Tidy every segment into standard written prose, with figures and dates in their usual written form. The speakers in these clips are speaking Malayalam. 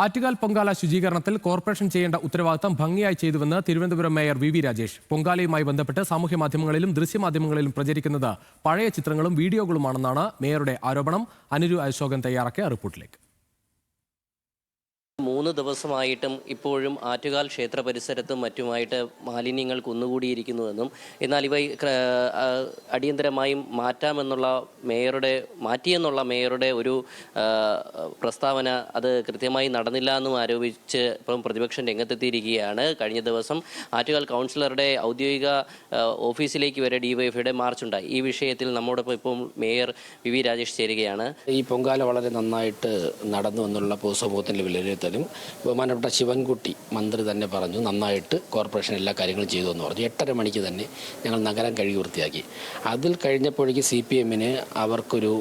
ആറ്റുകാൽ പൊങ്കാല ശുചീകരണത്തിൽ കോർപ്പറേഷൻ ചെയ്യേണ്ട ഉത്തരവാദിത്തം ഭംഗിയായി ചെയ്തുവെന്ന് തിരുവനന്തപുരം മേയർ വി രാജേഷ്. പൊങ്കാലയുമായി ബന്ധപ്പെട്ട് സാമൂഹ്യമാധ്യമങ്ങളിലും ദൃശ്യമാധ്യമങ്ങളിലും പ്രചരിക്കുന്നത് പഴയ ചിത്രങ്ങളും വീഡിയോകളുമാണെന്നാണ് മേയറുടെ ആരോപണം. അനുരു അശോകൻ തയ്യാറാക്കിയ റിപ്പോർട്ടിലേക്ക്. 3 ദിവസമായിട്ടും ഇപ്പോഴും ആറ്റുകാൽ ക്ഷേത്ര പരിസരത്തും മറ്റുമായിട്ട് മാലിന്യങ്ങൾ കുന്നുകൂടിയിരിക്കുന്നുവെന്നും എന്നാൽ ഇവ അടിയന്തരമായും മാറ്റിയെന്നുള്ള മേയറുടെ ഒരു പ്രസ്താവന അത് കൃത്യമായി നടന്നില്ല എന്നും ആരോപിച്ച് ഇപ്പം പ്രതിപക്ഷം രംഗത്തെത്തിയിരിക്കുകയാണ്. കഴിഞ്ഞ ദിവസം ആറ്റുകാൽ കൗൺസിലറുടെ ഔദ്യോഗിക ഓഫീസിലേക്ക് വരെ ഡിവൈഎഫ്ഐയുടെ മാർച്ചുണ്ടായി. ഈ വിഷയത്തിൽ നമ്മോടൊപ്പം ഇപ്പം മേയർ വി രാജേഷ് ചേരുകയാണ്. ഈ പൊങ്കാല വളരെ നന്നായിട്ട് നടന്നു എന്നുള്ള പൊതുസമൂഹത്തിൻ്റെ വിലയിരുത്തലും ബഹുമാനപ്പെട്ട ശിവൻകുട്ടി മന്ത്രി തന്നെ പറഞ്ഞു നന്നായിട്ട് കോർപ്പറേഷൻ എല്ലാ കാര്യങ്ങളും ചെയ്തു എന്ന് പറഞ്ഞു. 8:30 മണിക്ക് തന്നെ ഞങ്ങൾ നഗരം കഴുകി വൃത്തിയാക്കി. അതിൽ കഴിഞ്ഞപ്പോഴേക്ക് CPM അവർക്കൊരു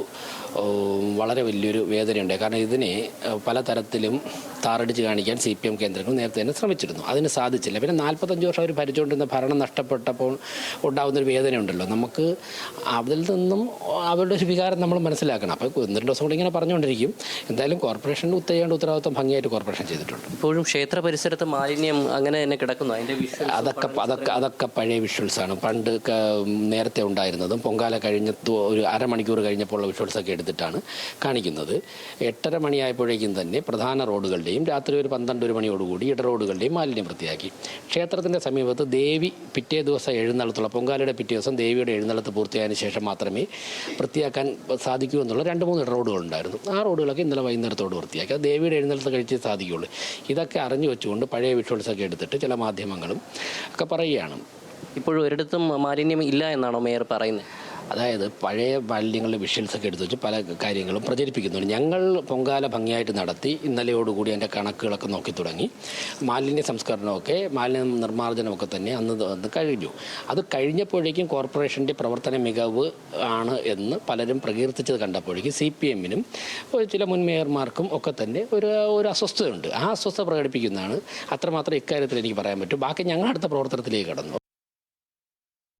വളരെ വലിയൊരു വേദനയുണ്ടായി. കാരണം ഇതിനെ പലതരത്തിലും താറടിച്ച് കാണിക്കാൻ CPM കേന്ദ്രങ്ങൾ നേരത്തെ തന്നെ ശ്രമിച്ചിരുന്നു. അതിന് സാധിച്ചില്ല. പിന്നെ 45 വർഷം അവർ ഭരിച്ചുകൊണ്ടിരുന്ന ഭരണം നഷ്ടപ്പെട്ടപ്പോൾ ഉണ്ടാകുന്നൊരു വേദനയുണ്ടല്ലോ, നമുക്ക് അതിൽ നിന്നും അവരുടെ ഒരു വികാരം നമ്മൾ മനസ്സിലാക്കണം. അപ്പോൾ 1-2 ദിവസം കൂടി ഇങ്ങനെ പറഞ്ഞുകൊണ്ടിരിക്കും. എന്തായാലും കോർപ്പറേഷൻ ചെയ്യേണ്ട ഉത്തരവാദിത്വം ഭംഗിയായിട്ട് കോർപ്പറേഷൻ ചെയ്തിട്ടുണ്ട്. ഇപ്പോഴും ക്ഷേത്ര പരിസരത്ത് മാലിന്യം അങ്ങനെ തന്നെ കിടക്കുന്നു. അതൊക്കെ പഴയ വിഷ്വൽസാണ്. പണ്ട് നേരത്തെ ഉണ്ടായിരുന്നതും പൊങ്കാല കഴിഞ്ഞ ഒരു അരമണിക്കൂർ കഴിഞ്ഞപ്പോൾ ഉള്ള വിഷ്വൽസൊക്കെ എടുത്തിട്ടാണ് കാണിക്കുന്നത്. 8:30 മണിയായപ്പോഴേക്കും തന്നെ പ്രധാന റോഡുകളുടെയും രാത്രി ഒരു 12 മണിയോടുകൂടി ഇട റോഡുകളുടെയും മാലിന്യം വൃത്തിയാക്കി. ക്ഷേത്രത്തിൻ്റെ സമീപത്ത് ദേവി പിറ്റേ ദിവസം എഴുന്നള്ളത്തുള്ള പൊങ്കാലയുടെ പിറ്റേ ദിവസം ദേവിയുടെ എഴുന്നള്ളത്ത് പൂർത്തിയായതിനു ശേഷം മാത്രമേ വൃത്തിയാക്കാൻ സാധിക്കൂ എന്നുള്ള 2-3 ഇട റോഡുകളുണ്ടായിരുന്നു. ആ റോഡുകളൊക്കെ ഇന്നലെ വൈകുന്നേരത്തോട് വൃത്തിയാക്കി. അത് ദേവിയുടെ എഴുന്നള്ളത്ത് കഴിച്ചേ സാധിക്കുകയുള്ളൂ. ഇതൊക്കെ അറിഞ്ഞു വെച്ചുകൊണ്ട് പഴയ വിഷ്വൽസൊക്കെ എടുത്തിട്ട് ചില മാധ്യമങ്ങളും ഒക്കെ പറയുകയാണ്. ഇപ്പോഴും ഒരിടത്തും മാലിന്യം ഇല്ല എന്നാണോ മേയർ പറയുന്നത്? അതായത് പഴയ മാലിന്യങ്ങളുടെ വിഷ്വൽസൊക്കെ എടുത്ത് വെച്ച് പല കാര്യങ്ങളും പ്രചരിപ്പിക്കുന്നുണ്ട്. ഞങ്ങൾ പൊങ്കാല ഭംഗിയായിട്ട് നടത്തി. ഇന്നലെയോടുകൂടി അതിൻ്റെ കണക്കുകളൊക്കെ നോക്കി തുടങ്ങി. മാലിന്യ സംസ്കരണമൊക്കെ മാലിന്യ നിർമ്മാർജ്ജനമൊക്കെ തന്നെ അന്ന് കഴിഞ്ഞു. അത് കഴിഞ്ഞപ്പോഴേക്കും കോർപ്പറേഷൻ്റെ പ്രവർത്തന മികവ് ആണ് എന്ന് പലരും പ്രകീർത്തിച്ചത് കണ്ടപ്പോഴേക്കും CPM ചില മുൻ മേയർമാർക്കും ഒക്കെ തന്നെ ഒരു അസ്വസ്ഥതയുണ്ട്. ആ അസ്വസ്ഥത പ്രകടിപ്പിക്കുന്നതാണ്. അത്രമാത്രം ഇക്കാര്യത്തിൽ എനിക്ക് പറയാൻ പറ്റും. ബാക്കി ഞങ്ങൾ അടുത്ത പ്രവർത്തനത്തിലേക്ക് കടന്നു.